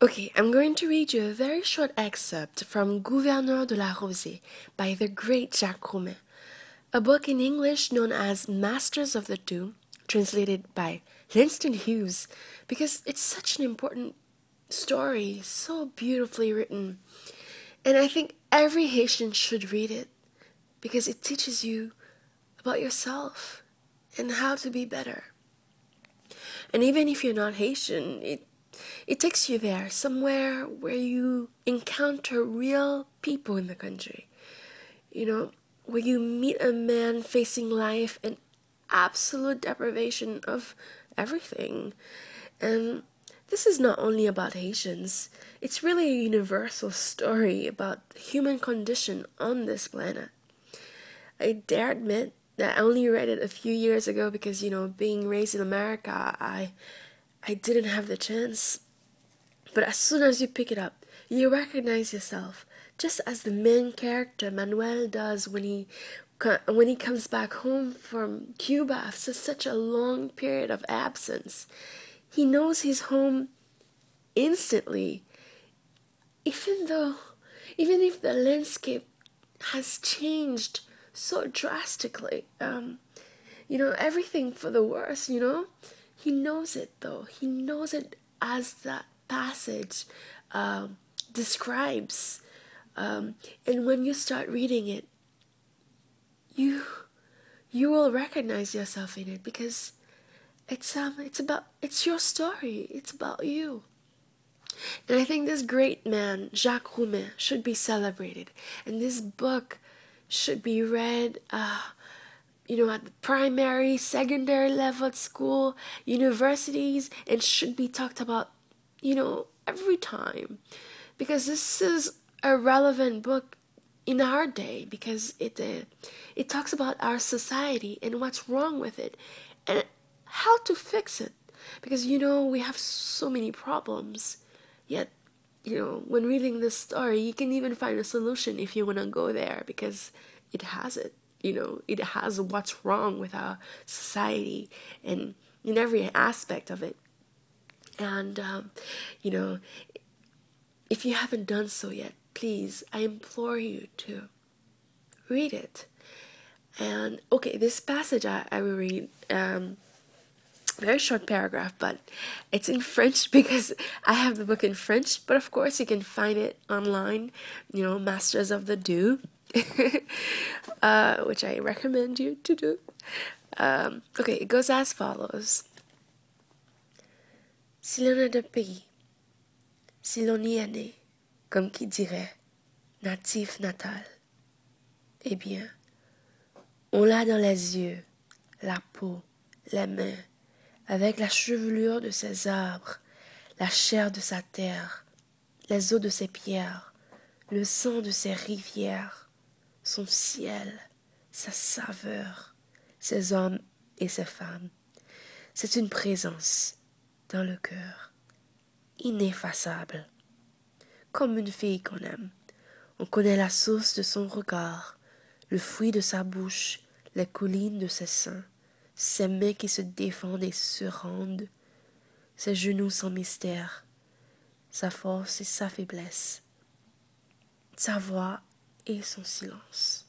Okay, I'm going to read you a very short excerpt from Gouverneurs De La Rosee by the great Jacques Roumain, a book in English known as Masters of the Two, translated by Langston Hughes, because it's such an important story, so beautifully written. And I think every Haitian should read it, because it teaches you about yourself and how to be better. And even if you're not Haitian, it takes you there, somewhere where you encounter real people in the country. Where you meet a man facing life in absolute deprivation of everything. And this is not only about Haitians, it's really a universal story about the human condition on this planet. I dare admit that I only read it a few years ago because, being raised in America, I didn't have the chance. But as soon as you pick it up, you recognize yourself, just as the main character Manuel does when he comes back home from Cuba after such a long period of absence. He knows he's home instantly, even if the landscape has changed so drastically. Everything for the worse. He knows it though. He knows it as that passage describes. And when you start reading it, you will recognize yourself in it, because it's your story. It's about you. And I think this great man, Jacques Roumain, should be celebrated. And this book should be read at the primary, secondary level at school, universities, and should be talked about, every time. Because this is a relevant book in our day, because it talks about our society and what's wrong with it and how to fix it. Because, we have so many problems. Yet, when reading this story, you can even find a solution if you want to go there, because it has it. It has what's wrong with our society and in every aspect of it. And, if you haven't done so yet, please, I implore you to read it. And, okay, this passage I will read, very short paragraph, but it's in French because I have the book in French. But of course, you can find it online, Masters of the Do, which I recommend you to do. Okay, it goes as follows. Si l'on a de pays, si l'on y est né, comme qui dirait, natif natal, eh bien, on l'a dans les yeux, la peau, les mains, avec la chevelure de ses arbres, la chair de sa terre, les eaux de ses pierres, le sang de ses rivières, son ciel, sa saveur, ses hommes et ses femmes. C'est une présence dans le cœur, ineffaçable. Comme une fille qu'on aime, on connaît la source de son regard, le fruit de sa bouche, les collines de ses seins, ses mains qui se défendent et se rendent, ses genoux sans mystère, sa force et sa faiblesse, sa voix et son silence.